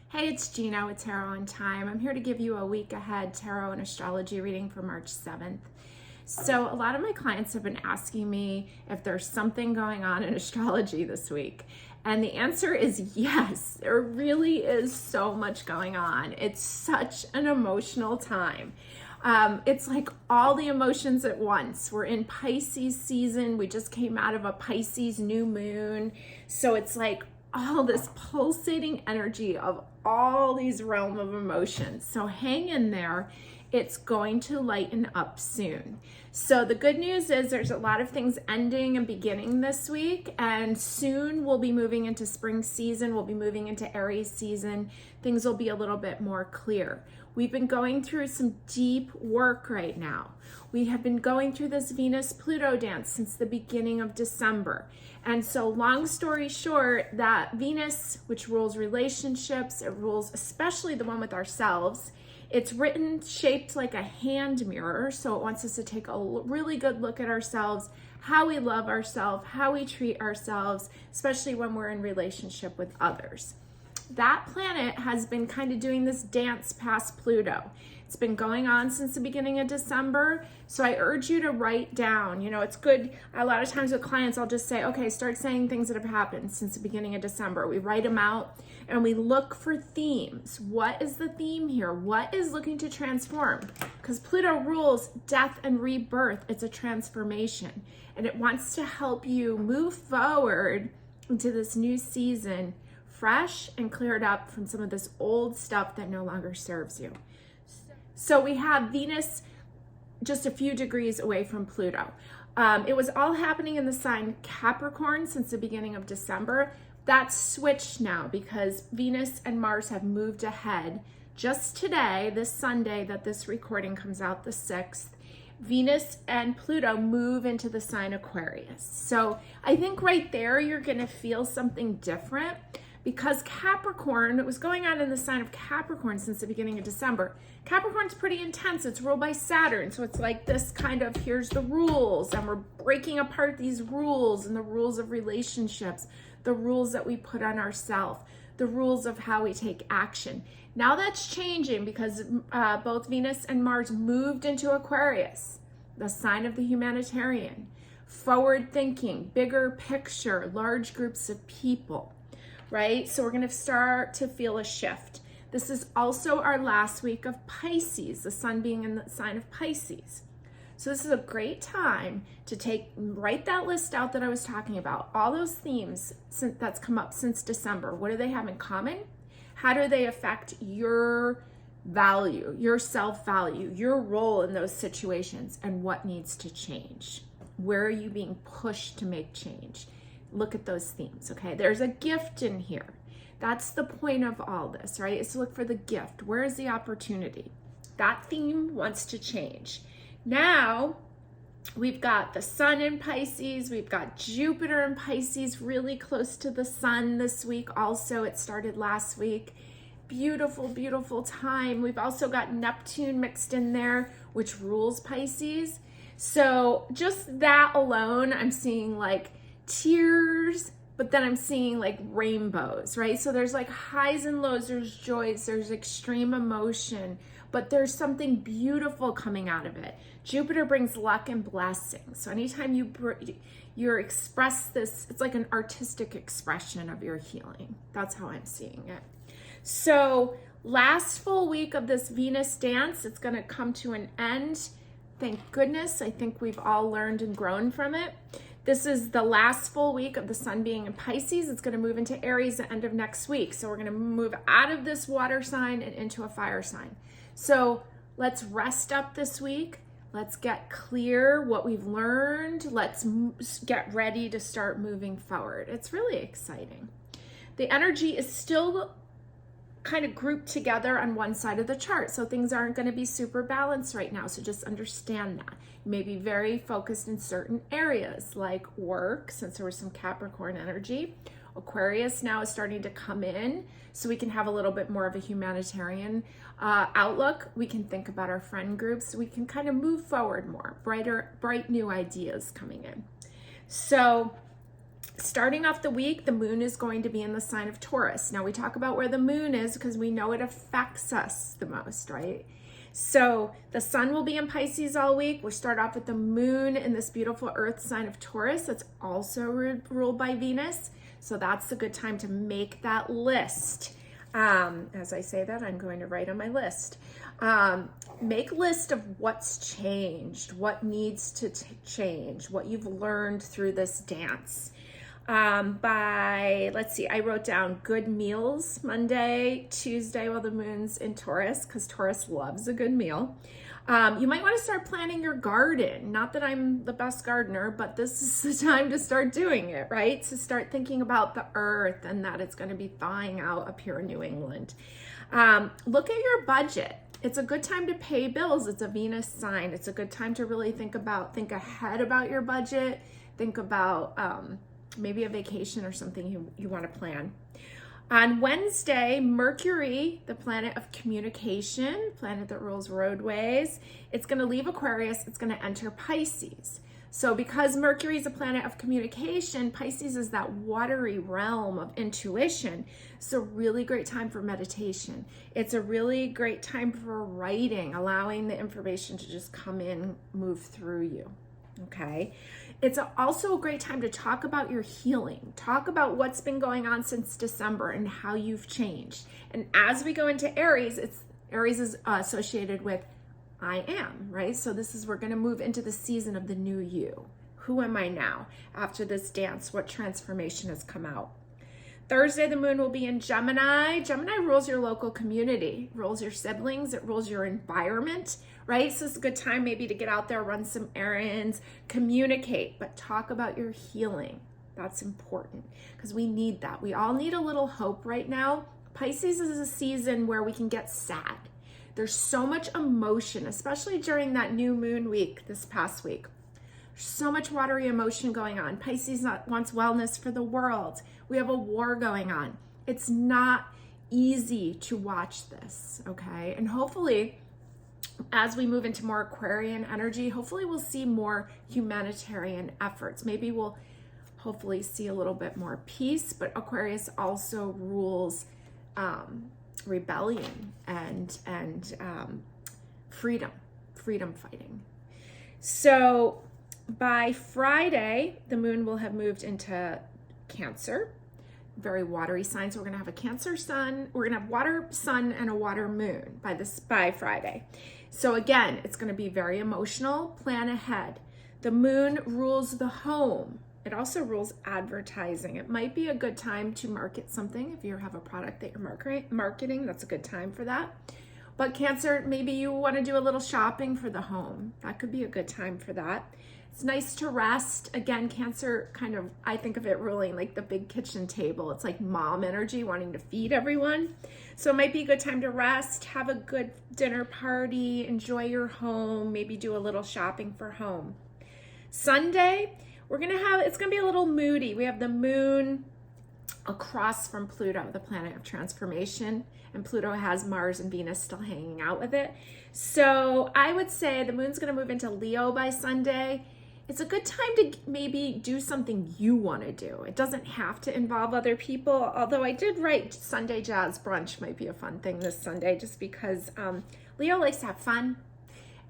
Hey, it's Gina with Tarot in Time. I'm here to give you a week ahead tarot and astrology reading for March 7th. So a lot of my clients have been asking me if there's something going on in astrology this week. And the answer is yes, there really is so much going on. It's such an emotional time. It's like all the emotions at once. We're in Pisces season. We just came out of a Pisces New Moon. So it's like all this pulsating energy of all these realm of emotions. So hang in there. It's going to lighten up soon. So the good news is there's a lot of things ending and beginning this week, and soon we'll be moving into spring season. We'll be moving into Aries season. Things will be a little bit more clear. We've been going through some deep work right now. We have been going through this Venus-Pluto dance since the beginning of December. And so long story short, that Venus, which rules relationships, it rules especially the one with ourselves. It's written, shaped like a hand mirror. So it wants us to take a really good look at ourselves, how we love ourselves, how we treat ourselves, especially when we're in relationship with others. That planet has been kind of doing this dance past Pluto. It's been going on since the beginning of December. So I urge you to write down, it's good. A lot of times with clients, I'll just say, okay, start saying things that have happened since the beginning of December. We write them out and we look for themes. What is the theme here? What is looking to transform? Because Pluto rules death and rebirth. It's a transformation and it wants to help you move forward into this new season fresh and cleared up from some of this old stuff that no longer serves you. So we have Venus just a few degrees away from Pluto. It was all happening in the sign Capricorn since the beginning of December. That's switched now because Venus and Mars have moved ahead. Just today, this Sunday that this recording comes out, the 6th, Venus and Pluto move into the sign Aquarius. So I think right there you're going to feel something different. Because Capricorn, it was going on in the sign of Capricorn since the beginning of December. Capricorn's pretty intense. It's ruled by Saturn. So it's like this kind of, here's the rules, and we're breaking apart these rules and the rules of relationships, the rules that we put on ourselves, the rules of how we take action. Now that's changing because both Venus and Mars moved into Aquarius, the sign of the humanitarian, forward thinking, bigger picture, large groups of people. Right? So we're going to start to feel a shift. This is also our last week of Pisces, the sun being in the sign of Pisces. So this is a great time to write that list out that I was talking about. All those themes that's come up since December. What do they have in common? How do they affect your value, your self-value, your role in those situations, and what needs to change? Where are you being pushed to make change? Look at those themes, okay? There's a gift in here. That's the point of all this, right? Is to look for the gift. Where is the opportunity? That theme wants to change. Now, we've got the sun in Pisces. We've got Jupiter in Pisces, really close to the sun this week. Also, it started last week. Beautiful, beautiful time. We've also got Neptune mixed in there, which rules Pisces. So just that alone, I'm seeing like tears, but then I'm seeing like rainbows, right? So there's like highs and lows, there's joys, there's extreme emotion, but there's something beautiful coming out of it. Jupiter brings luck and blessings. So anytime you express this, it's like an artistic expression of your healing. That's how I'm seeing it. So last full week of this Venus dance, it's going to come to an end. Thank goodness. I think we've all learned and grown from it. This is the last full week of the sun being in Pisces. It's going to move into Aries at the end of next week. So we're going to move out of this water sign and into a fire sign. So let's rest up this week. Let's get clear what we've learned. Let's get ready to start moving forward. It's really exciting. The energy is still kind of grouped together on one side of the chart. So things aren't going to be super balanced right now. So just understand that. You may be very focused in certain areas like work, since there was some Capricorn energy. Aquarius now is starting to come in, so we can have a little bit more of a humanitarian outlook. We can think about our friend groups. We can kind of move forward more, bright new ideas coming in. So starting off the week, the moon is going to be in the sign of Taurus. Now we talk about where the moon is because we know it affects us the most, right? So the sun will be in Pisces all week. We start off with the moon in this beautiful earth sign of Taurus. That's also ruled by Venus. So that's a good time to make that list. As I say that, I'm going to write on my list. Make a list of what's changed, what needs to change, what you've learned through this dance. Let's see, I wrote down good meals Monday, Tuesday while the moon's in Taurus, because Taurus loves a good meal. You might want to start planning your garden. Not that I'm the best gardener, but this is the time to start doing it, right? To start thinking about the earth and that it's going to be thawing out up here in New England. Look at your budget. It's a good time to pay bills. It's a Venus sign. It's a good time to really think ahead about your budget. Think about maybe a vacation or something you want to plan. On Wednesday, Mercury, the planet of communication, planet that rules roadways, it's going to leave Aquarius. It's going to enter Pisces. So because Mercury is a planet of communication, Pisces is that watery realm of intuition. It's a really great time for meditation. It's a really great time for writing, allowing the information to just come in, move through you. Okay. It's also a great time to talk about your healing. Talk about what's been going on since December and how you've changed. And as we go into Aries, Aries is associated with I am, right? So we're going to move into the season of the new you. Who am I now? After this dance, what transformation has come out? Thursday, the moon will be in Gemini. Gemini rules your local community, rules your siblings, it rules your environment, right? So it's a good time maybe to get out there, run some errands, communicate, but talk about your healing. That's important because we need that. We all need a little hope right now. Pisces is a season where we can get sad. There's so much emotion, especially during that new moon week this past week. So much watery emotion going on. Pisces wants wellness for the world. We have a war going on. It's not easy to watch this, okay? And hopefully, as we move into more Aquarian energy, hopefully we'll see more humanitarian efforts. Maybe we'll hopefully see a little bit more peace, but Aquarius also rules rebellion and freedom fighting. So by Friday, the moon will have moved into Cancer, very watery sign. So we're gonna have a Cancer sun, we're gonna have water sun and a water moon by Friday. So again, it's gonna be very emotional, plan ahead. The moon rules the home. It also rules advertising. It might be a good time to market something. If you have a product that you're marketing, that's a good time for that. But Cancer, maybe you want to do a little shopping for the home. That could be a good time for that. It's nice to rest. Again, Cancer I think of it ruling like the big kitchen table. It's like mom energy, wanting to feed everyone. So it might be a good time to rest, have a good dinner party, enjoy your home, maybe do a little shopping for home. Sunday, it's gonna be a little moody. We have the moon across from Pluto, the planet of transformation, and Pluto has Mars and Venus still hanging out with it. So I would say the moon's gonna move into Leo by Sunday. It's a good time to maybe do something you wanna do. It doesn't have to involve other people, although I did write Sunday jazz brunch might be a fun thing this Sunday, just because Leo likes to have fun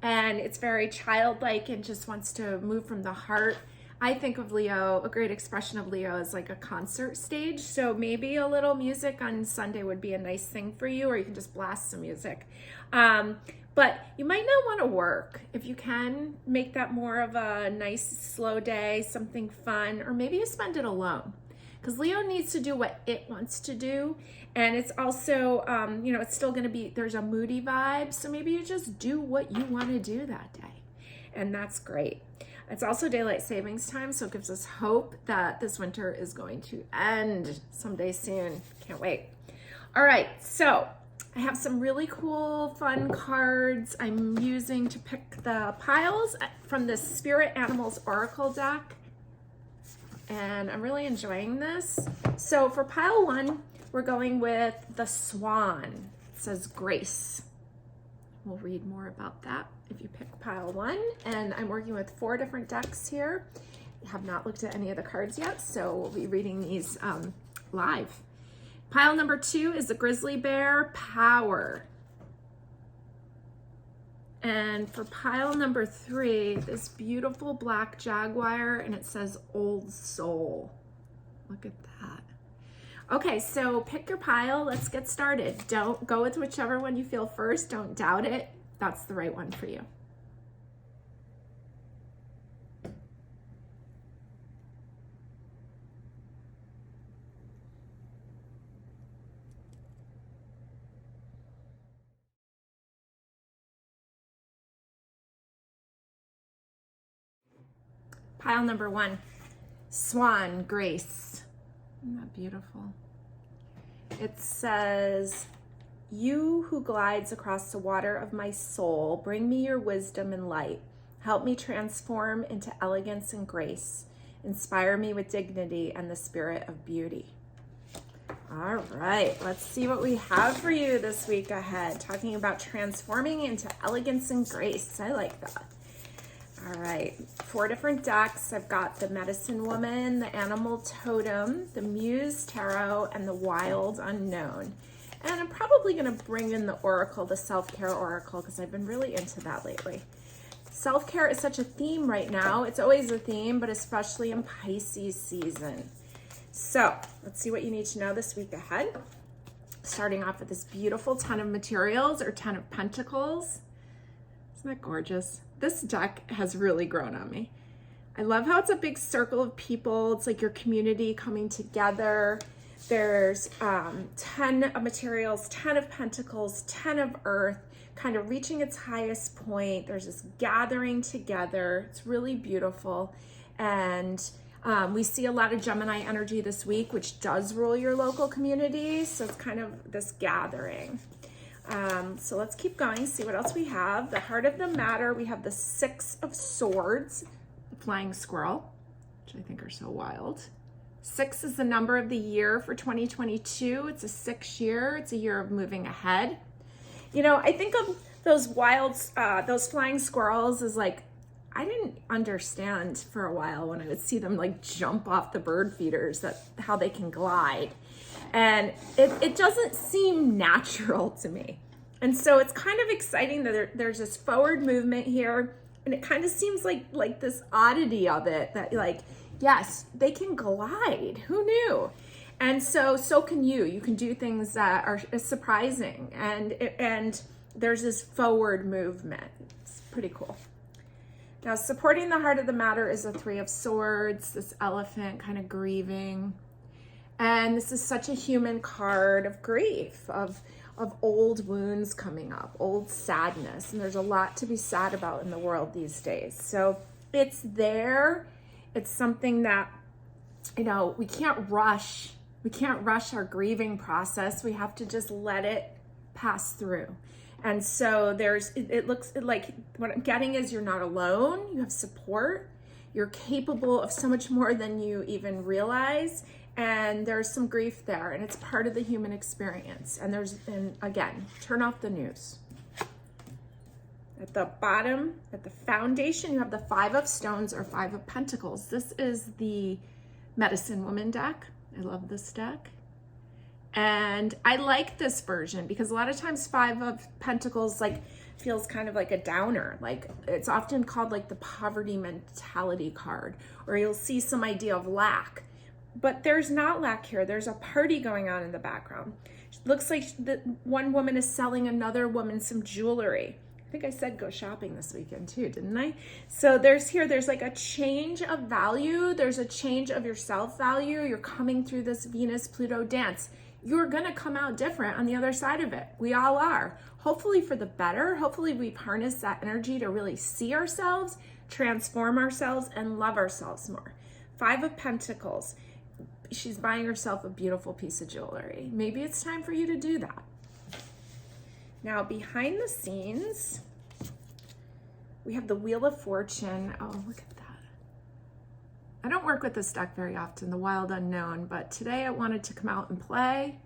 and it's very childlike and just wants to move from the heart. I think of Leo, a great expression of Leo is like a concert stage. So maybe a little music on Sunday would be a nice thing for you, or you can just blast some music. But you might not want to work. If you can, make that more of a nice, slow day, something fun, or maybe you spend it alone. Because Leo needs to do what it wants to do. And it's also, it's still going to be, there's a moody vibe. So maybe you just do what you want to do that day. And that's great. It's also daylight savings time, so it gives us hope that this winter is going to end someday soon. Can't wait. All right, so I have some really cool, fun cards I'm using to pick the piles from the Spirit Animals Oracle deck, and I'm really enjoying this. So for pile 1, we're going with the Swan. It says Grace. We'll read more about that if you pick pile 1. And I'm working with 4 different decks here. have not looked at any of the cards yet, so we'll be reading these live. Pile number 2 is the grizzly bear, power. And for pile number 3, this beautiful black jaguar, and it says old soul. Look at that. Okay, so pick your pile. Let's get started. Don't go with whichever one you feel first. Don't doubt it. That's the right one for you. Pile number 1, Swan, grace. Isn't that beautiful? It says, you who glides across the water of my soul, bring me your wisdom and light. Help me transform into elegance and grace. Inspire me with dignity and the spirit of beauty. All right, let's see what we have for you this week ahead. Talking about transforming into elegance and grace. I like that. All right, 4 different decks. I've got the Medicine Woman, the Animal Totem, the Muse Tarot, and the Wild Unknown. And I'm probably going to bring in the Oracle, the Self-Care Oracle, because I've been really into that lately. Self-care is such a theme right now. It's always a theme, but especially in Pisces season. So let's see what you need to know this week ahead. Starting off with this beautiful Ten of Materials, or Ten of Pentacles. Isn't that gorgeous? This deck has really grown on me. I love how it's a big circle of people. It's like your community coming together. There's 10 of Materials, 10 of Pentacles, 10 of Earth, kind of reaching its highest point. There's this gathering together. It's really beautiful. And we see a lot of Gemini energy this week, which does rule your local community. So it's kind of this gathering. So let's keep going, see what else we have. The heart of the matter, we have the 6 of Swords, the flying squirrel, which I think are so wild. 6 is the number of the year for 2022. It's a 6 year. It's a year of moving ahead. You know, I think of those those flying squirrels as like, I didn't understand for a while when I would see them like jump off the bird feeders, how they can glide. And it doesn't seem natural to me. And so it's kind of exciting that there's this forward movement here. And it kind of seems like this oddity of it, that like, yes, they can glide. Who knew? And so can you. You can do things that are surprising. And there's this forward movement. It's pretty cool. Now, supporting the heart of the matter is the 3 of Swords, this elephant kind of grieving. And this is such a human card of grief, of old wounds coming up, old sadness. And there's a lot to be sad about in the world these days. So it's there. It's something that, you know, we can't rush. We can't rush our grieving process. We have to just let it pass through. And so it looks like what I'm getting is you're not alone. You have support. You're capable of so much more than you even realize. And there's some grief there, and it's part of the human experience. And again, turn off the news. At the bottom, at the foundation, you have the 5 of Stones, or 5 of Pentacles. This is the Medicine Woman deck. I love this deck. And I like this version because a lot of times 5 of Pentacles like feels kind of like a downer. Like it's often called like the poverty mentality card, or you'll see some idea of lack. But there's not lack here. There's a party going on in the background. It looks like one woman is selling another woman some jewelry. I think I said go shopping this weekend too, didn't I? So there's like a change of value. There's a change of your self-value. You're coming through this Venus-Pluto dance. You're gonna come out different on the other side of it. We all are. Hopefully for the better. Hopefully we've harnessed that energy to really see ourselves, transform ourselves, and love ourselves more. 5 of Pentacles. She's buying herself a beautiful piece of jewelry. Maybe it's time for you to do that. Now, behind the scenes, we have the Wheel of Fortune. Oh, look at that. I don't work with this deck very often, the Wild Unknown, but today I wanted to come out and play.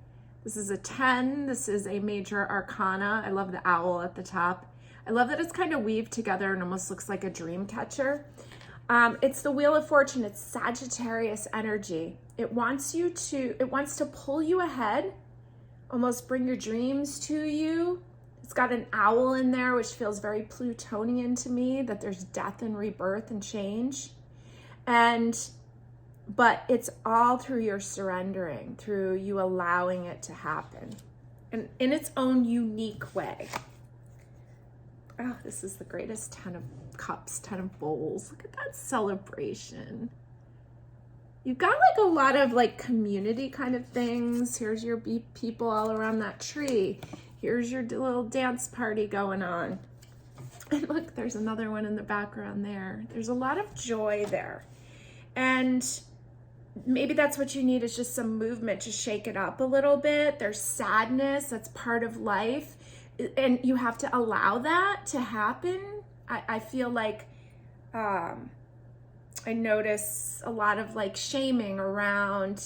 This is a 10. This is a major arcana. I love the owl at the top. I love that it's kind of weaved together and almost looks like a dream catcher. It's the Wheel of Fortune. It's Sagittarius energy. It wants to pull you ahead, almost bring your dreams to you. It's got an owl in there, which feels very Plutonian to me, that there's death and rebirth and change. But it's all through your surrendering, through you allowing it to happen, and in its own unique way. Oh, this is the greatest 10 of cups, 10 of bowls. Look at that celebration. You've got like a lot of like community kind of things. Here's your people all around that tree. Here's your little dance party going on. And look, there's another one in the background there. There's a lot of joy there. And maybe that's what you need, is just some movement to shake it up a little bit. There's sadness, that's part of life. And you have to allow that to happen. I feel like I notice a lot of like shaming around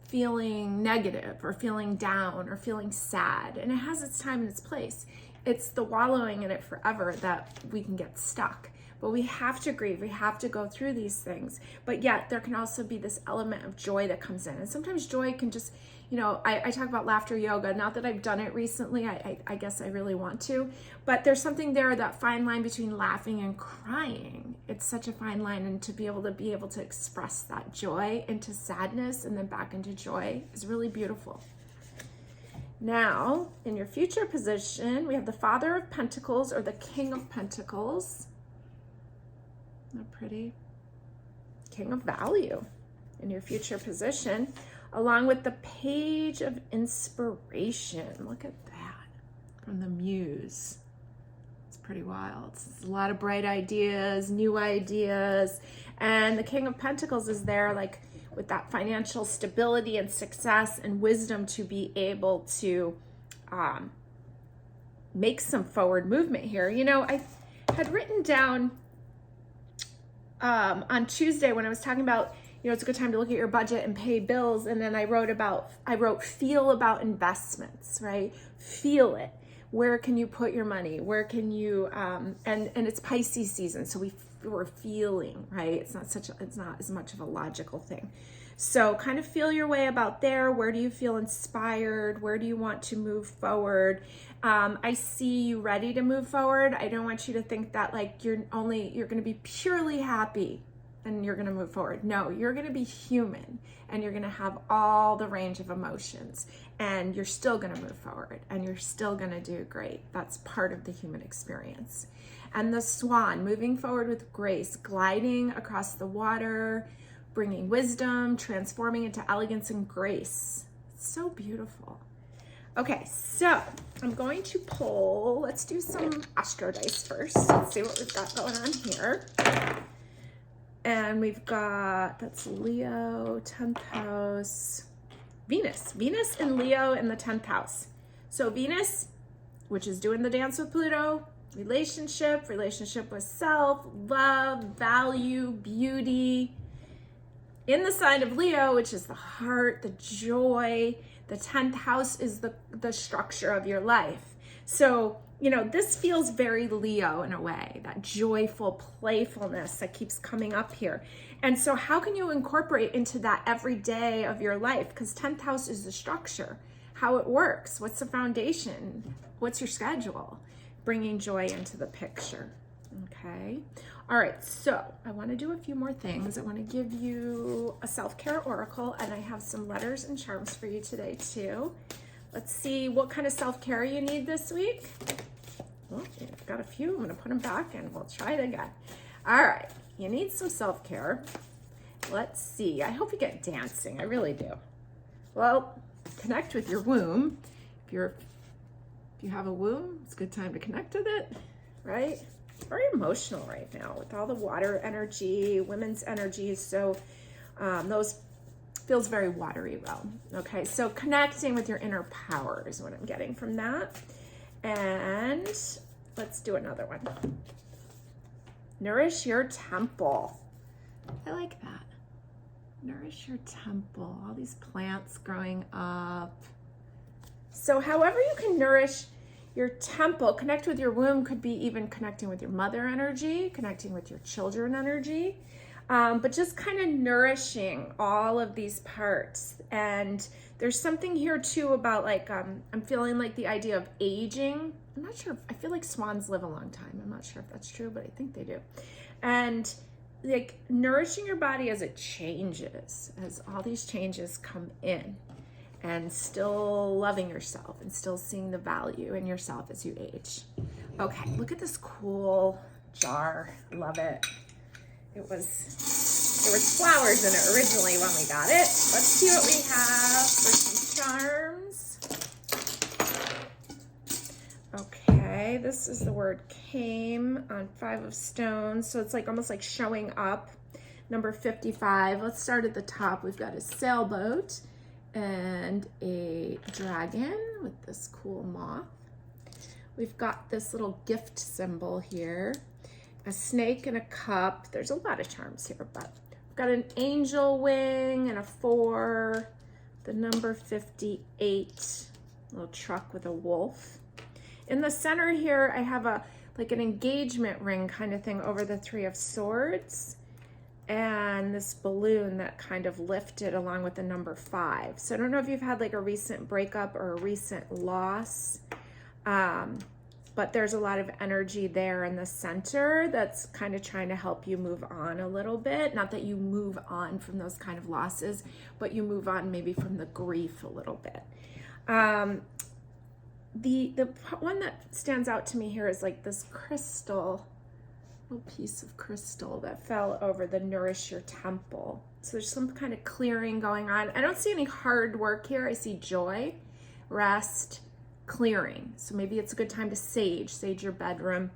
feeling negative or feeling down or feeling sad. And it has its time and its place. It's the wallowing in it forever that we can get stuck. But we have to grieve, we have to go through these things. But yet there can also be this element of joy that comes in. And sometimes joy can just, I talk about laughter yoga. Not that I've done it recently, I guess I really want to. But there's something there, that fine line between laughing and crying. It's such a fine line, and to be able to express that joy into sadness and then back into joy is really beautiful. Now, in your future position, we have the Father of Pentacles or the King of Pentacles. Isn't that pretty? King of Value in your future position, along with the Page of Inspiration. Look at that, from the Muse. It's pretty wild. It's a lot of bright ideas, new ideas. And the King of Pentacles is there like with that financial stability and success and wisdom to be able to make some forward movement here. I had written down on Tuesday when I was talking about, it's a good time to look at your budget and pay bills. And then I wrote feel about investments, right? Feel it. Where can you put your money? Where can you, and it's Pisces season. So we're feeling, right? It's not as much of a logical thing. So kind of feel your way about there. Where do you feel inspired? Where do you want to move forward? I see you ready to move forward. I don't want you to think that like you're going to be purely happy and you're going to move forward. No, you're going to be human, and you're going to have all the range of emotions, and you're still going to move forward, and you're still going to do great. That's part of the human experience. And the Swan, moving forward with grace, gliding across the water, bringing wisdom, transforming into elegance and grace. It's so beautiful. Okay, so I'm going to pull, let's do some Astro dice first. Let's see what we've got going on here. And we've got, that's Leo, 10th house, Venus and Leo in the 10th house. So Venus, which is doing the dance with Pluto, relationship with self, love, value, beauty. In the sign of Leo, which is the heart, the joy, the 10th house is the structure of your life. So, this feels very Leo in a way, that joyful playfulness that keeps coming up here. And so how can you incorporate into that every day of your life? Because 10th house is the structure, how it works. What's the foundation? What's your schedule? Bringing joy into the picture. Okay. All right. So I want to do a few more things. I want to give you a self-care oracle, and I have some letters and charms for you today too. Let's see what kind of self-care you need this week. Well, I've got a few. I'm going to put them back and we'll try it again. All right. You need some self-care. Let's see. I hope you get dancing. I really do. Well, connect with your womb. If you have a womb, it's a good time to connect with it, right? Very emotional right now with all the water energy, women's energy. So those feels very watery realm. Okay, so connecting with your inner power is what I'm getting from that. And let's do another one. Nourish your temple. I like that. Nourish your temple. All these plants growing up. So however you can nourish Your temple, connect with your womb, could be even connecting with your mother energy, connecting with your children energy, but just kind of nourishing all of these parts. And there's something here too about like, I'm feeling like the idea of aging. I'm not sure, I feel like swans live a long time. I'm not sure if that's true, but I think they do. And like nourishing your body as it changes, as all these changes come in. And still loving yourself and still seeing the value in yourself as you age. Okay, look at this cool jar. Love it. There was flowers in it originally when we got it. Let's see what we have for some charms. Okay, this is the word came on 5 of stones. So it's like almost like showing up. Number 55. Let's start at the top. We've got a sailboat and a dragon with this cool moth. We've got this little gift symbol here, a snake and a cup. There's a lot of charms here, but we've got an angel wing and a 4, the number 58, little truck with a wolf. In the center here, I have like an engagement ring kind of thing over the 3 of swords, and this balloon that kind of lifted along with the number 5. So I don't know if you've had like a recent breakup or a recent loss, but there's a lot of energy there in the center that's kind of trying to help you move on a little bit. Not that you move on from those kind of losses, but you move on maybe from the grief a little bit. The one that stands out to me here is like this crystal, little piece of crystal that fell over the nourish your temple. So there's some kind of clearing going on. I don't see any hard work here. I see joy, rest, clearing. So maybe it's a good time to sage your bedroom,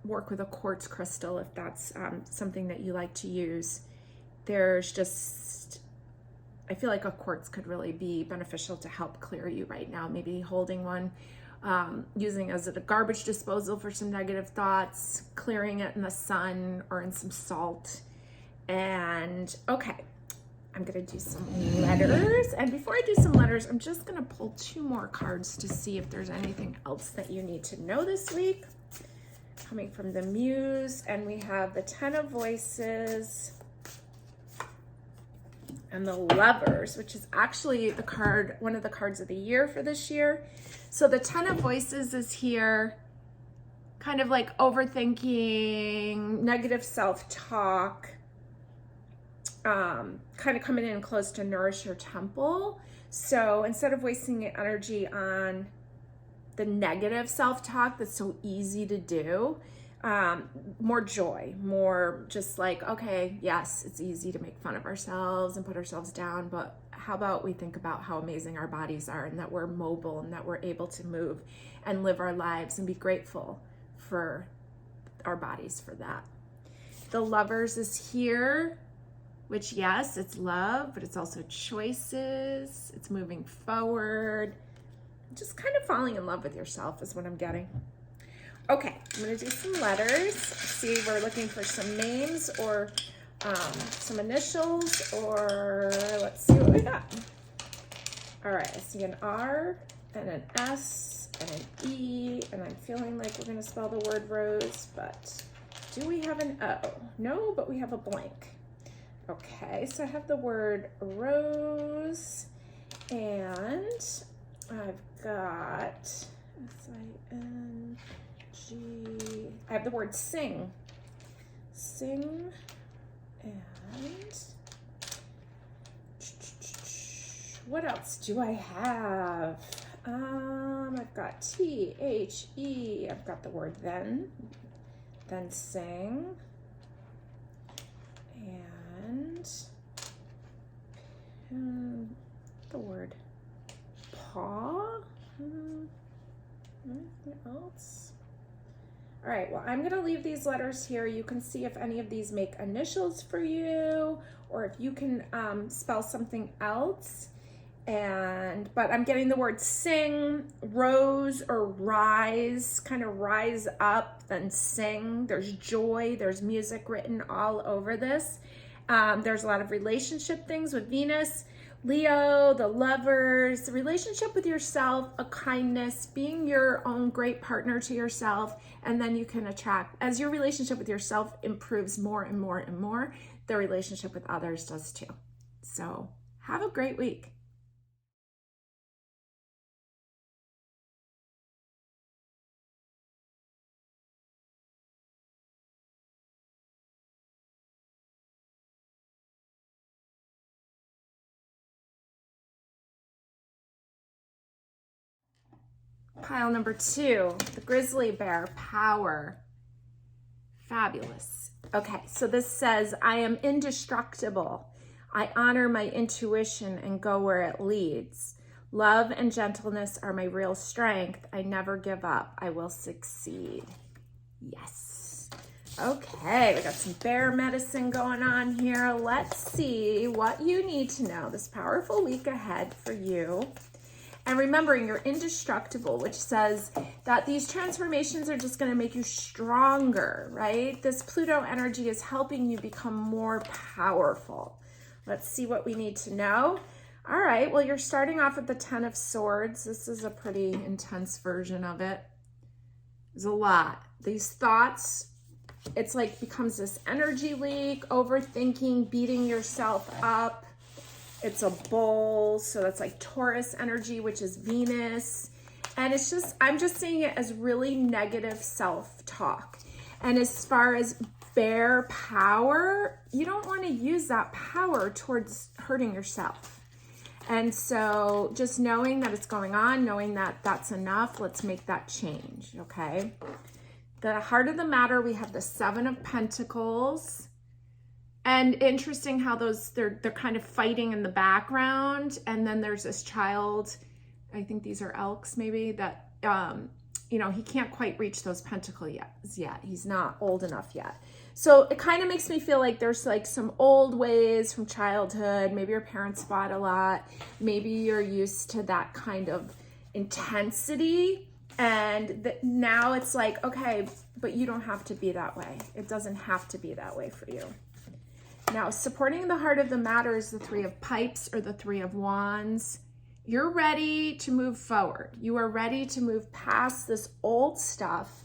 work with a quartz crystal if that's something that you like to use. There's just, I feel like a quartz could really be beneficial to help clear you right now. Maybe holding one, using as a garbage disposal for some negative thoughts, clearing it in the sun or in some salt. And okay, I'm gonna do some letters. And before I do some letters, I'm just gonna pull 2 more cards to see if there's anything else that you need to know this week. Coming from the Muse, and we have the 10 of Voices and the Lovers, which is actually the card, one of the cards of the year for this year. So the 10 of Voices is here, kind of like overthinking, negative self-talk, kind of coming in close to nourish your temple. So instead of wasting energy on the negative self-talk that's so easy to do, more joy, more just like, okay, yes, it's easy to make fun of ourselves and put ourselves down, but how about we think about how amazing our bodies are and that we're mobile and that we're able to move and live our lives and be grateful for our bodies for that. The Lovers is here, which yes, it's love, but it's also choices. It's moving forward. Just kind of falling in love with yourself is what I'm getting. Okay, I'm gonna do some letters. See, we're looking for some names or some initials, or let's see what we got. All right, I see an R and an S and an E, and I'm feeling like we're gonna spell the word rose, but do we have an O? No, but we have a blank. Okay, so I have the word rose, and I've got S-I-N-G. I have the word sing. Sing, and what else do I have? I've got T-H-E. I've got the word then sing, and the word paw. Anything else? All right, well, I'm gonna leave these letters here. You can see if any of these make initials for you, or if you can spell something else. But I'm getting the word sing, rose, or rise, kind of rise up, then sing. There's joy, there's music written all over this. There's a lot of relationship things with Venus. Leo, the lovers, the relationship with yourself, a kindness, being your own great partner to yourself, and then you can attract, as your relationship with yourself improves more and more and more, the relationship with others does too. So have a great week. Pile number 2, the grizzly bear, power. Fabulous. Okay, so this says, I am indestructible. I honor my intuition and go where it leads. Love and gentleness are my real strength. I never give up. I will succeed. Yes. Okay, we got some bear medicine going on here. Let's see what you need to know this powerful week ahead for you. And remembering you're indestructible, which says that these transformations are just going to make you stronger, right? This Pluto energy is helping you become more powerful. Let's see what we need to know. All right, well, you're starting off with the 10 of Swords. This is a pretty intense version of it. There's a lot. These thoughts, it's like becomes this energy leak, overthinking, beating yourself up. It's a bull, so that's like Taurus energy, which is Venus. And it's just, I'm just seeing it as really negative self-talk. And as far as bear power, you don't want to use that power towards hurting yourself. And so just knowing that it's going on, knowing that that's enough, let's make that change, okay? The heart of the matter, we have the 7 of Pentacles. And interesting how those, they're kind of fighting in the background. And then there's this child, I think these are elks maybe, that, you know, he can't quite reach those pentacles yet. He's not old enough yet. So it kind of makes me feel like there's like some old ways from childhood. Maybe your parents fought a lot. Maybe you're used to that kind of intensity. And now it's like, okay, but you don't have to be that way. It doesn't have to be that way for you. Now, supporting the heart of the matter is the 3 of Pipes or the 3 of Wands. You're ready to move forward. You are ready to move past this old stuff,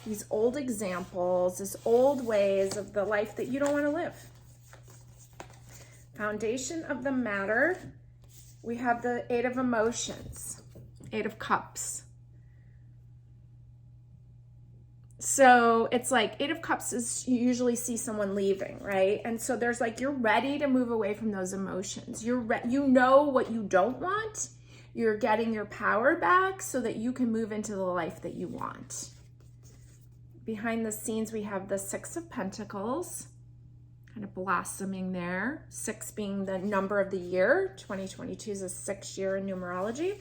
these old examples, this old ways of the life that you don't want to live. Foundation of the matter, we have the 8 of Emotions, 8 of Cups. So it's like 8 of Cups is, you usually see someone leaving, right? And so there's like, you're ready to move away from those emotions. You know what you don't want. You're getting your power back so that you can move into the life that you want. Behind the scenes, we have the 6 of Pentacles, kind of blossoming there. 6 being the number of the year. 2022 is a 6th year in numerology.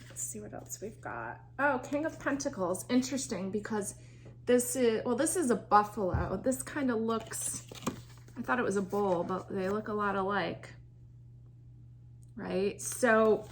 Let's see what else we've got. Oh, King of Pentacles. Interesting because this is, well, this is a buffalo. This kind of looks, I thought it was a bull, but they look a lot alike, right? So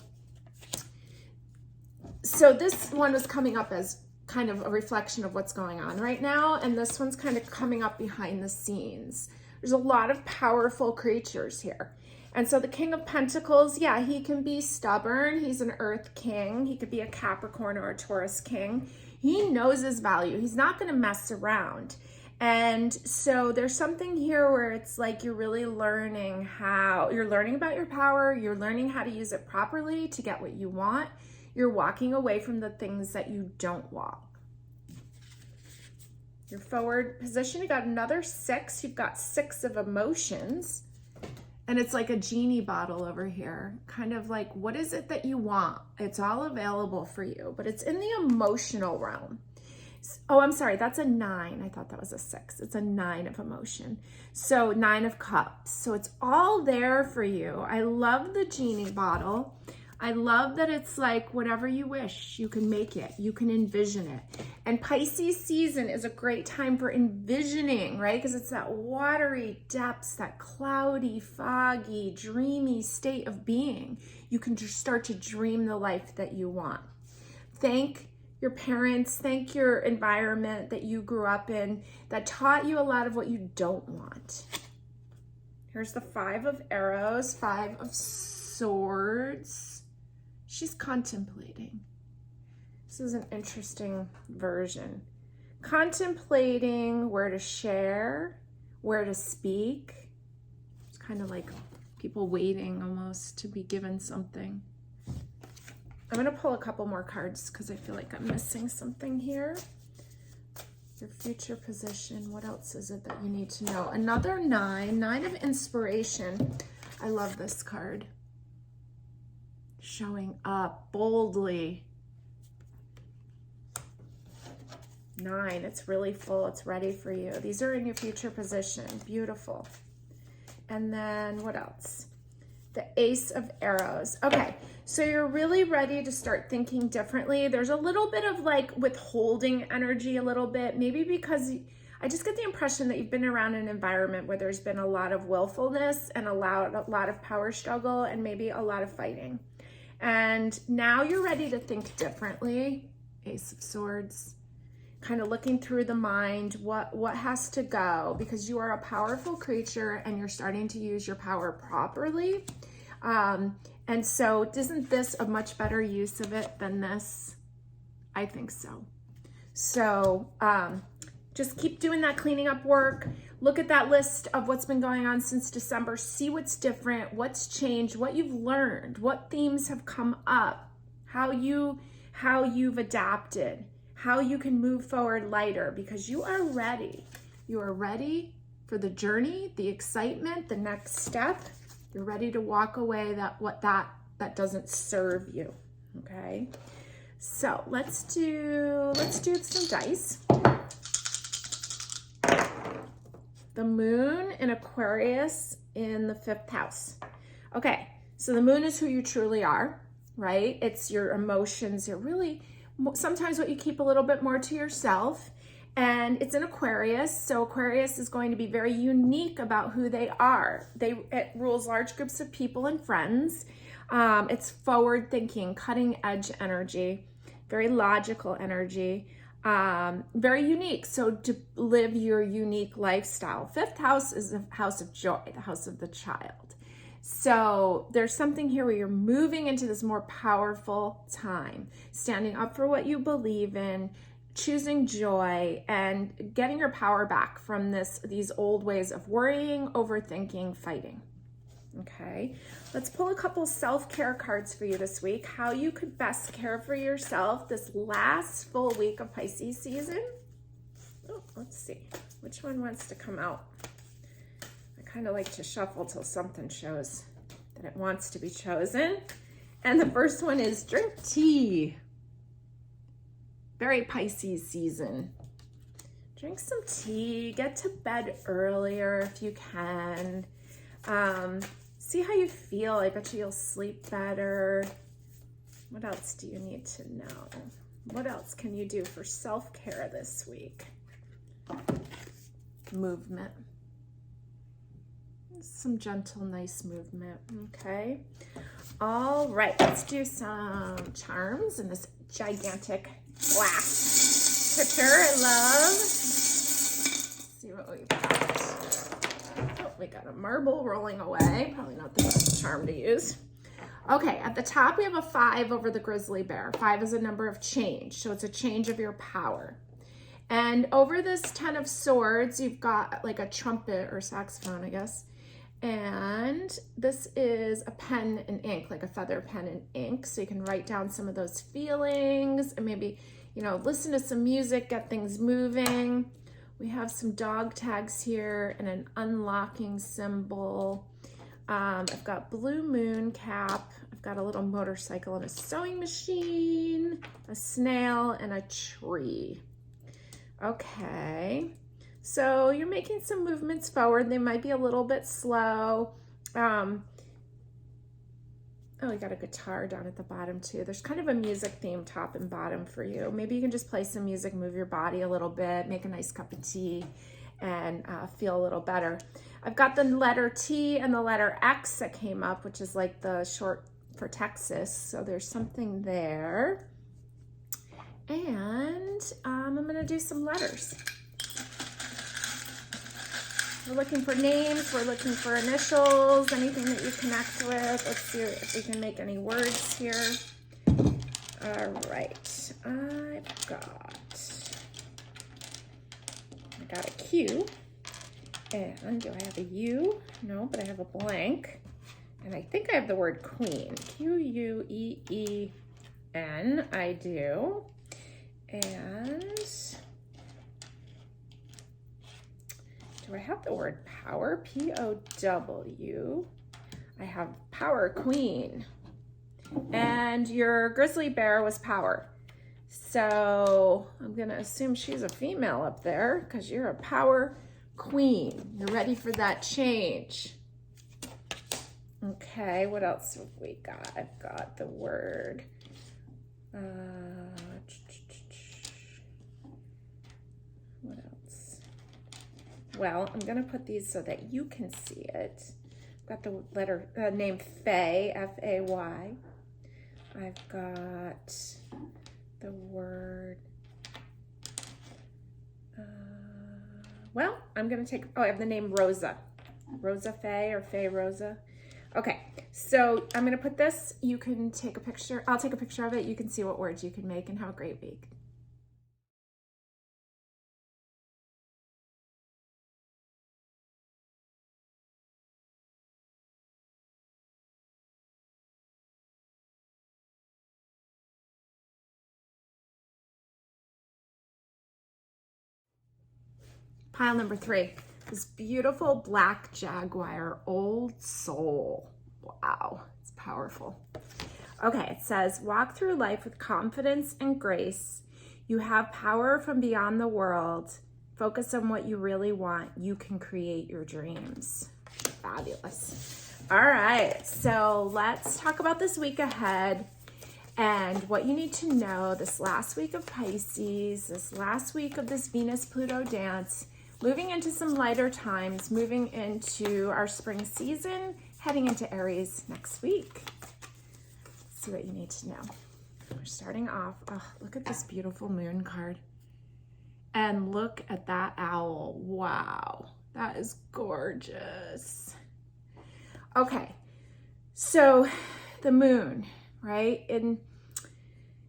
this one was coming up as kind of a reflection of what's going on right now. And this one's kind of coming up behind the scenes. There's a lot of powerful creatures here. And so the King of Pentacles, yeah, he can be stubborn. He's an Earth King. He could be a Capricorn or a Taurus King. He knows his value. He's not going to mess around. And so there's something here where it's like you're really learning you're learning about your power. You're learning how to use it properly to get what you want. You're walking away from the things that you don't want. Your forward position, you got another 6. You've got 6 of Emotions. And it's like a genie bottle over here, kind of like, what is it that you want? It's all available for you, but it's in the emotional realm. Oh, I'm sorry, that's a 9. I thought that was a 6. It's a 9 of emotion. So 9 of Cups. So it's all there for you. I love the genie bottle. I love that it's like whatever you wish, you can make it, you can envision it. And Pisces season is a great time for envisioning, right? Because it's that watery depths, that cloudy, foggy, dreamy state of being. You can just start to dream the life that you want. Thank your parents, thank your environment that you grew up in that taught you a lot of what you don't want. Here's the 5 of arrows, 5 of swords. She's contemplating. This is an interesting version. Contemplating where to share, where to speak. It's kind of like people waiting almost to be given something. I'm going to pull a couple more cards because I feel like I'm missing something here. Your future position. What else is it that you need to know? Another 9. 9 of inspiration. I love this card. Showing up boldly. 9. It's really full. It's ready for you. These are in your future position. Beautiful. And then what else? The Ace of Arrows. Okay, so you're really ready to start thinking differently. There's a little bit of like withholding energy a little bit, maybe because I just get the impression that you've been around an environment where there's been a lot of willfulness and a lot of power struggle and maybe a lot of fighting. And now you're ready to think differently. Ace of Swords. Kind of looking through the mind, what has to go, because you are a powerful creature and you're starting to use your power properly. And so isn't this a much better use of it than this? I think so. So just keep doing that cleaning up work. Look at that list of what's been going on since December. See what's different, what's changed, what you've learned, what themes have come up, how you've adapted, how you can move forward lighter, because you are ready. You are ready for the journey, the excitement, the next step. You're ready to walk away that doesn't serve you. Okay. So let's do some dice. The moon in Aquarius in the 5th house. Okay. So the moon is who you truly are, right? It's your emotions. You're really sometimes what you keep a little bit more to yourself, and it's in Aquarius. So Aquarius is going to be very unique about who they are. It rules large groups of people and friends. It's forward thinking, cutting edge energy, very logical energy, very unique. So to live your unique lifestyle. 5th house is the house of joy, the house of the child. So there's something here where you're moving into this more powerful time, standing up for what you believe in, choosing joy, and getting your power back from these old ways of worrying, overthinking, fighting. Okay, let's pull a couple self-care cards for you this week. How you could best care for yourself this last full week of Pisces season. Oh, let's see. Which one wants to come out? Kind of like to shuffle till something shows that it wants to be chosen. And the first one is drink tea. Very Pisces season. Drink some tea, get to bed earlier if you can. See how you feel. I bet you'll sleep better. What else do you need to know? What else can you do for self-care this week? Movement. Some gentle, nice movement. Okay. All right. Let's do some charms in this gigantic glass pitcher. I love. Let's see what we've got. Oh, we got a marble rolling away. Probably not the best charm to use. Okay. At the top, we have a 5 over the grizzly bear. 5 is a number of change. So it's a change of your power. And over this 10 of swords, you've got like a trumpet or saxophone, I guess. And this is a pen and ink, like a feather pen and ink. So you can write down some of those feelings and maybe, listen to some music, get things moving. We have some dog tags here and an unlocking symbol. I've got blue moon cap. I've got a little motorcycle and a sewing machine, a snail, and a tree. Okay. So you're making some movements forward. They might be a little bit slow. Oh, we got a guitar down at the bottom too. There's kind of a music theme top and bottom for you. Maybe you can just play some music, move your body a little bit, make a nice cup of tea, and feel a little better. I've got the letter T and the letter X that came up, which is like the short for Texas. So there's something there. And I'm going to do some letters. We're looking for names, we're looking for initials, anything that you connect with. Let's see if we can make any words here. All right, I got a Q, and do I have a U? No, but I have a blank, and I think I have the word queen, Q-U-E-E-N, I do, and do I have the word power? P-O-W. I have power queen. And your grizzly bear was power. So I'm gonna assume she's a female up there because you're a power queen. You're ready for that change. Okay, what else have we got? I've got the word. What else? Well, I'm gonna put these so that you can see it. I've got the letter, name Faye, F-A-Y. I've got the word, well, I'm gonna take, I have the name Rosa. Rosa Faye or Faye Rosa. Okay, so I'm gonna put this, you can take a picture, I'll take a picture of it, you can see what words you can make, and have a great week. Pile number 3, this beautiful black Jaguar, Old Soul. Wow, it's powerful. Okay, it says, walk through life with confidence and grace. You have power from beyond the world. Focus on what you really want. You can create your dreams. Fabulous. All right, so let's talk about this week ahead and what you need to know this last week of Pisces, this last week of this Venus-Pluto dance, moving into some lighter times, moving into our spring season, heading into Aries next week. Let's see what you need to know. We're starting off, oh, look at this beautiful moon card. And look at that owl. Wow, that is gorgeous. Okay, so the moon, right? In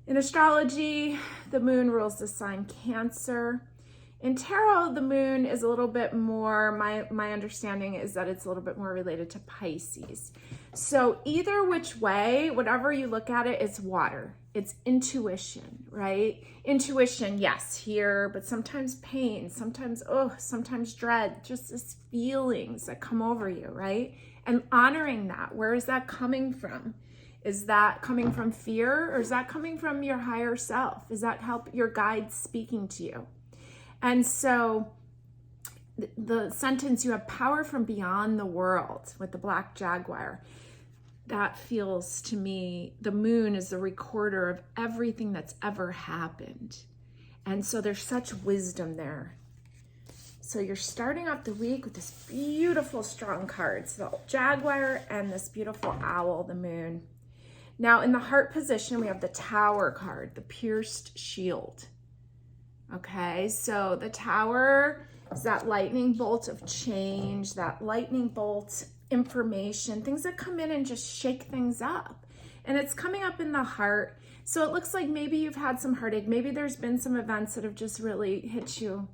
astrology, the moon rules the sign Cancer. In tarot, the moon is a little bit more, my understanding is that it's a little bit more related to Pisces. So either which way, whatever you look at it, it's water. It's intuition, right? Intuition, yes, here, but sometimes pain, sometimes dread, just this feelings that come over you, right? And honoring that, where is that coming from? Is that coming from fear, or is that coming from your higher self? Is that your guide speaking to you? And so the sentence, you have power from beyond the world, with the black Jaguar, that feels to me, the moon is the recorder of everything that's ever happened. And so there's such wisdom there. So you're starting off the week with this beautiful strong cards, the Jaguar and this beautiful owl, the moon. Now in the heart position, we have the Tower card, the pierced shield. Okay, so the Tower is that lightning bolt of change, that lightning bolt information, things that come in and just shake things up. And it's coming up in the heart. So it looks like maybe you've had some heartache. Maybe there's been some events that have just really hit you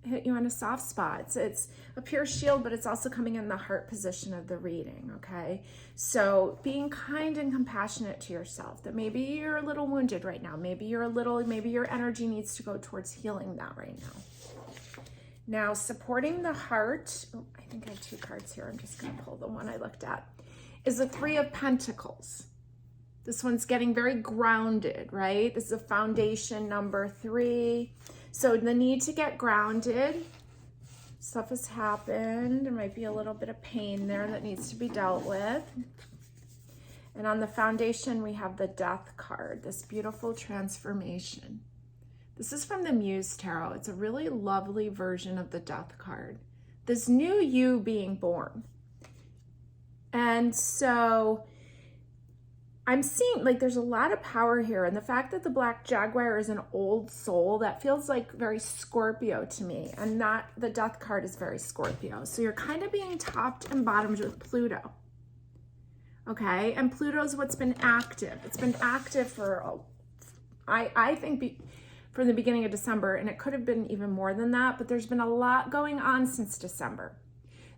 on a soft spot. It's a pierced shield, but it's also coming in the heart position of the reading, okay? So being kind and compassionate to yourself, that maybe you're a little wounded right now. Maybe your energy needs to go towards healing that right now. Now, supporting the heart, oh, I think I have 2 cards here. I'm just gonna pull the one I looked at, is the 3 of Pentacles. This one's getting very grounded, right? This is a foundation number 3. So the need to get grounded, stuff has happened. There might be a little bit of pain there that needs to be dealt with. And on the foundation, we have the Death card, this beautiful transformation. This is from the Muse Tarot. It's a really lovely version of the Death card. This new you being born. And so I'm seeing like there's a lot of power here. And the fact that the black Jaguar is an old soul, that feels like very Scorpio to me. And not the death card is very Scorpio. So you're kind of being topped and bottomed with Pluto. Okay, and Pluto's what's been active. It's been active for, I think, from the beginning of December, and it could have been even more than that, but there's been a lot going on since December.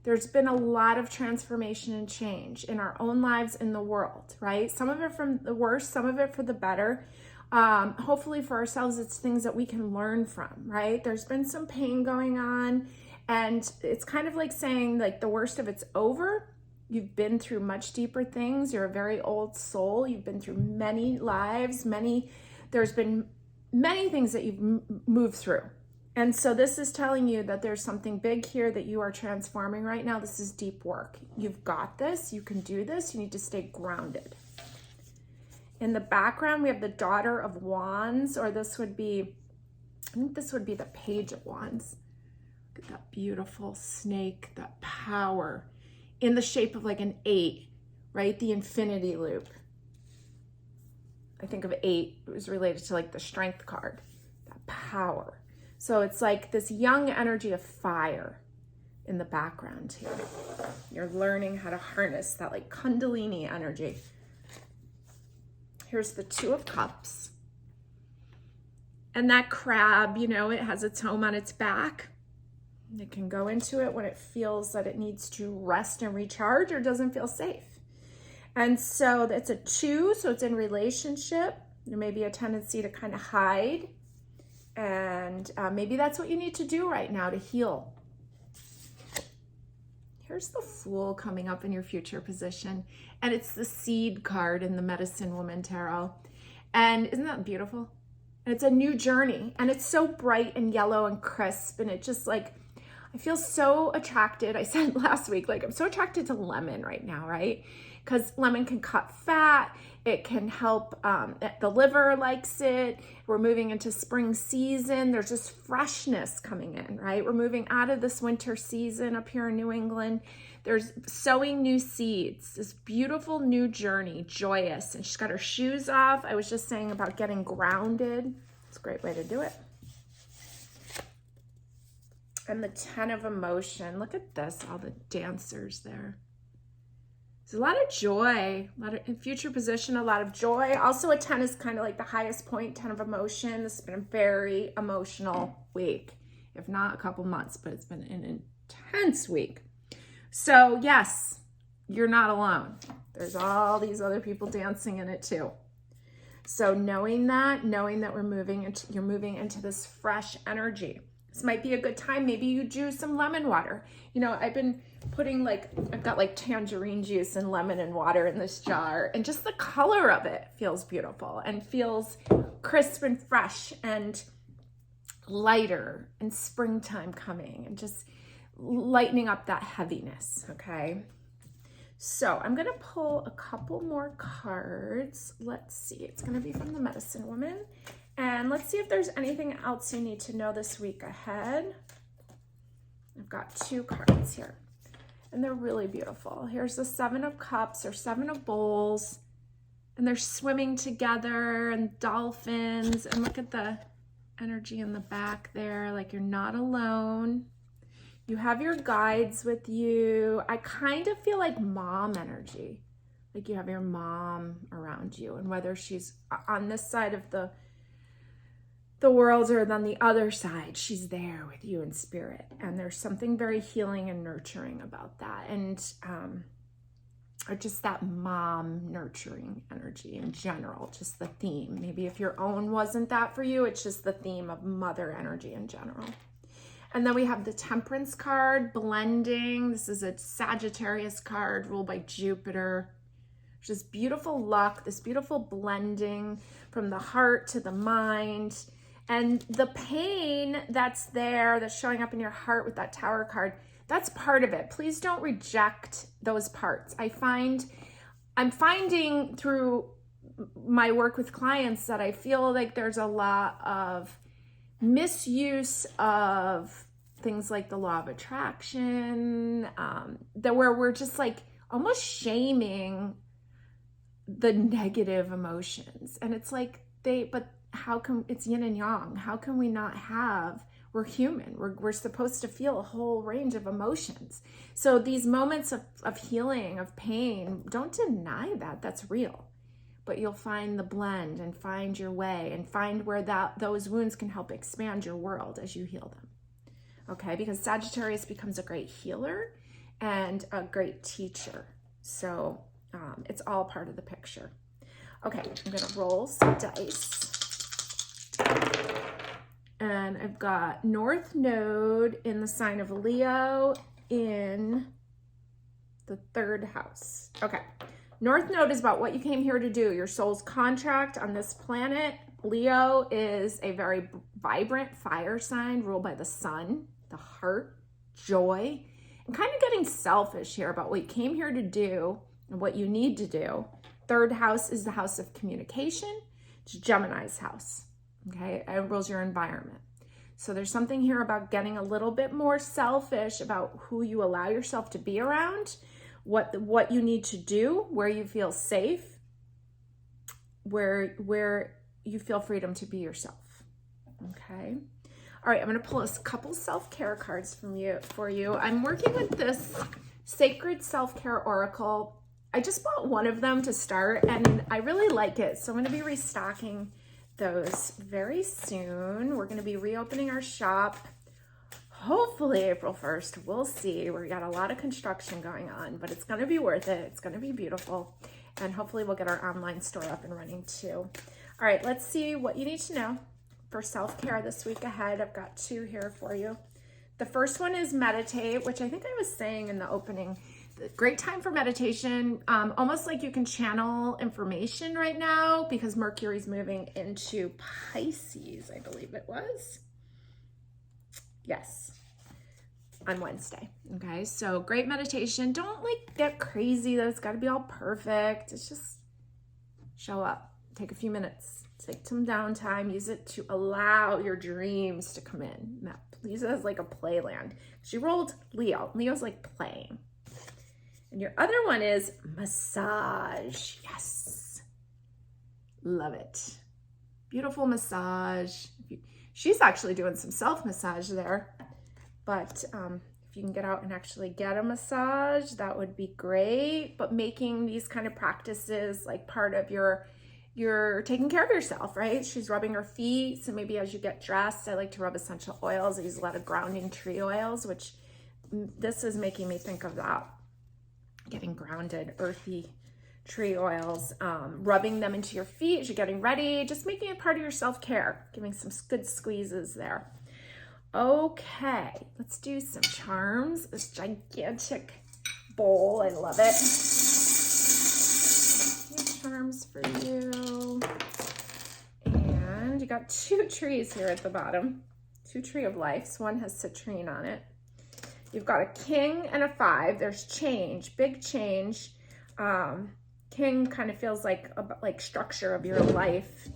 There's been a lot of transformation and change in our own lives, in the world, right? Some of it from the worst, some of it for the better. Hopefully for ourselves, it's things that we can learn from, right? There's been some pain going on, and it's kind of like saying like the worst of it's over. You've been through much deeper things. You're a very old soul. You've been through many lives, there's been many things that you've moved through. And so this is telling you that there's something big here that you are transforming right now. This is deep work. You've got this. You can do this. You need to stay grounded. In the background, we have the Daughter of Wands, or this would be, I think this would be the Page of Wands. Look at that beautiful snake, that power in the shape of like an 8, right? The infinity loop. I think of 8, it was related to like the strength card, that power. So it's like this young energy of fire in the background here. You're learning how to harness that like Kundalini energy. Here's the 2 of Cups. And that crab, you know, it has its home on its back. It can go into it when it feels that it needs to rest and recharge or doesn't feel safe. And so it's a 2, so it's in relationship. There may be a tendency to kind of hide. And maybe that's what you need to do right now to heal. Here's the Fool coming up in your future position. And it's the Seed card in the Medicine Woman Tarot. And isn't that beautiful? And it's a new journey. And it's so bright and yellow and crisp. And it just like, I feel so attracted. I said last week, like I'm so attracted to lemon right now, right? Because lemon can cut fat. It can help, the liver likes it. We're moving into spring season. There's just freshness coming in, right? We're moving out of this winter season up here in New England. There's sowing new seeds, this beautiful new journey, joyous. And she's got her shoes off. I was just saying about getting grounded. It's a great way to do it. And the 10 of Emotion. Look at this, all the dancers there. There's a lot of joy, a lot of in future position, a lot of joy. Also, a 10 is kind of like the highest point, 10 of Emotion. This has been a very emotional week, if not a couple months, but it's been an intense week. So yes, you're not alone. There's all these other people dancing in it too. So knowing that you're moving into this fresh energy. This might be a good time. Maybe you do some lemon water. You know, I've been putting I've got like tangerine juice and lemon and water in this jar, and just the color of it feels beautiful and feels crisp and fresh and lighter, and springtime coming and just lightening up that heaviness, okay? So I'm gonna pull a couple more cards. Let's see, it's gonna be from the Medicine Woman. And let's see if there's anything else you need to know this week ahead. I've got 2 cards here, and they're really beautiful. Here's the 7 of Cups, or 7 of Bowls, and they're swimming together, and dolphins, and look at the energy in the back there, like you're not alone. You have your guides with you. I kind of feel like mom energy, like you have your mom around you, and whether she's on this side of the world or on the other side, she's there with you in spirit. And there's something very healing and nurturing about that. And or just that mom nurturing energy in general, just the theme. Maybe if your own wasn't that for you, it's just the theme of mother energy in general. And then we have the Temperance card, blending. This is a Sagittarius card ruled by Jupiter. There's this beautiful luck, this beautiful blending from the heart to the mind. And the pain that's there, that's showing up in your heart with that Tower card, that's part of it. Please don't reject those parts. I'm finding through my work with clients that I feel like there's a lot of misuse of things like the law of attraction, that where we're just like almost shaming the negative emotions. And it's like but how come it's yin and yang? How can we not have, we're human. We're supposed to feel a whole range of emotions. So these moments of healing, of pain, don't deny that, that's real. But you'll find the blend and find your way and find where those wounds can help expand your world as you heal them. Okay, because Sagittarius becomes a great healer and a great teacher. So it's all part of the picture. Okay, I'm gonna roll some dice. And I've got North Node in the sign of Leo in the 3rd house. Okay, North Node is about what you came here to do, your soul's contract on this planet. Leo is a very vibrant fire sign ruled by the sun, the heart, joy, and kind of getting selfish here about what you came here to do and what you need to do. 3rd house is the house of communication. It's Gemini's house. Okay, it rules your environment. So there's something here about getting a little bit more selfish about who you allow yourself to be around, what you need to do, where you feel safe, where you feel freedom to be yourself. Okay. All right, I'm going to pull a couple self-care cards for you. I'm working with this Sacred Self-Care Oracle. I just bought one of them to start, and I really like it. So I'm going to be restocking those very soon. We're going to be reopening our shop, hopefully April 1st. We'll see. We got a lot of construction going on, but it's going to be worth it. It's going to be beautiful. And hopefully we'll get our online store up and running too. All right, let's see what you need to know for self-care this week ahead. I've got 2 here for you. The first one is meditate, which I think I was saying in the opening. Great time for meditation, almost like you can channel information right now because Mercury's moving into Pisces, I believe it was. Yes, on Wednesday. Okay, so great meditation. Don't like get crazy that it's got to be all perfect. It's just show up, take a few minutes, take some downtime, use it to allow your dreams to come in. Now, use it as like a playland. She rolled Leo. Leo's like playing. And your other one is massage. Yes. Love it. Beautiful massage. She's actually doing some self-massage there. But if you can get out and actually get a massage, that would be great. But making these kind of practices like part of you're taking care of yourself, right? She's rubbing her feet. So maybe as you get dressed, I like to rub essential oils. I use a lot of grounding tree oils, which this is making me think of that. Getting grounded, earthy tree oils, rubbing them into your feet as you're getting ready, just making it part of your self-care, giving some good squeezes there. Okay, let's do some charms. This gigantic bowl, I love it. Charms for you. And you got 2 trees here at the bottom. 2 tree of life. One has citrine on it. You've got a king and a 5. There's change, big change. King kind of feels like structure of your life.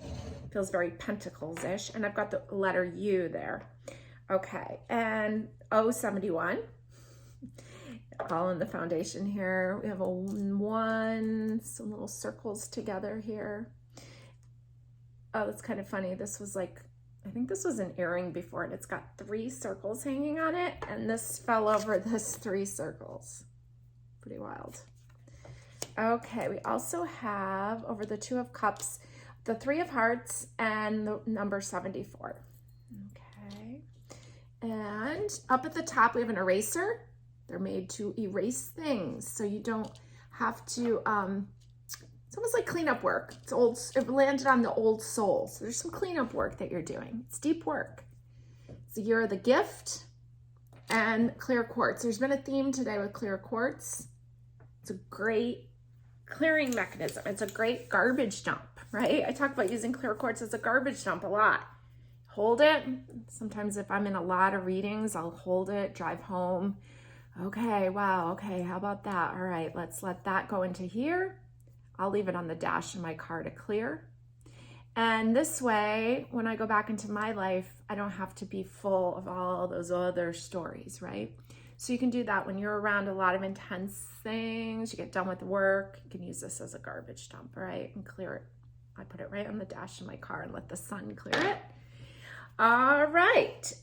Feels very pentacles-ish. And I've got the letter U there. Okay, and 071. All in the foundation here. We have a 1, some little circles together here. Oh, that's kind of funny. This was like, I think this was an earring before, and it's got 3 circles hanging on it, and this fell over this 3 circles. Pretty wild. Okay, we also have over the 2 of cups, the 3 of hearts and the number 74. Okay, and up at the top we have an eraser. They're made to erase things, so you don't have to, it's almost like cleanup work. It's old, it landed on the old soul. So there's some cleanup work that you're doing. It's deep work. So you're the gift and clear quartz. There's been a theme today with clear quartz. It's a great clearing mechanism. It's a great garbage dump, right? I talk about using clear quartz as a garbage dump a lot. Hold it. Sometimes if I'm in a lot of readings, I'll hold it, drive home. Okay, wow, okay, how about that? All right, let's let that go into here. I'll leave it on the dash in my car to clear. And this way, when I go back into my life, I don't have to be full of all those other stories, right? So you can do that when you're around a lot of intense things, you get done with work, you can use this as a garbage dump, right? And clear it. I put it right on the dash of my car and let the sun clear it. All right.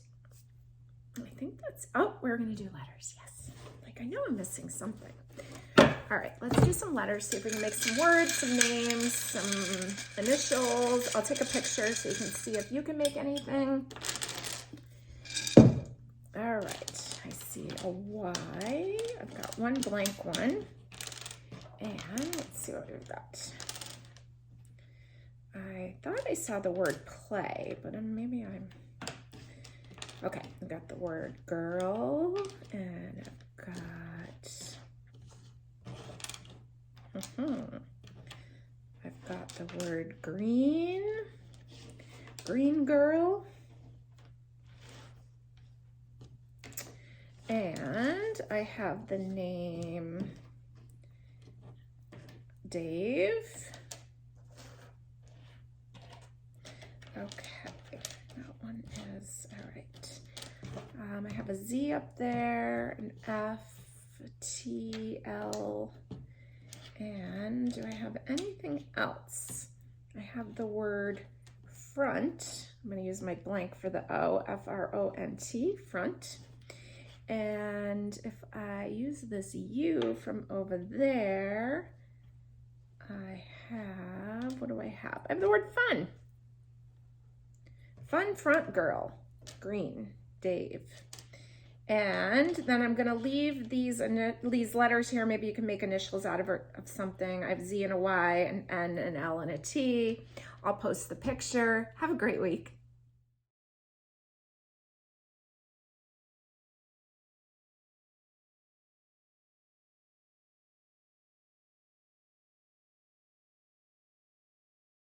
I think that's, oh, we're gonna do letters, yes. Like I know I'm missing something. All right, let's do some letters, see if we can make some words, some names, some initials. I'll take a picture so you can see if you can make anything. All right, I see a Y. I've got one blank one. And let's see what we've got. I thought I saw the word play, but maybe I'm, okay, I've got the word girl, and I've got, I've got the word green, green girl, and I have the name Dave. Okay, that one is, all right. I have a Z up there, an F, a T, L, and do I have anything else? I have the word front. I'm going to use my blank for the O, F-R-O-N-T, front. And if I use this U from over there, I have, what do I have? I have the word fun. Fun front girl, green, Dave. And then I'm gonna leave these letters here. Maybe you can make initials out of something. I have Z and a Y, an N, an L, and a T. I'll post the picture. Have a great week.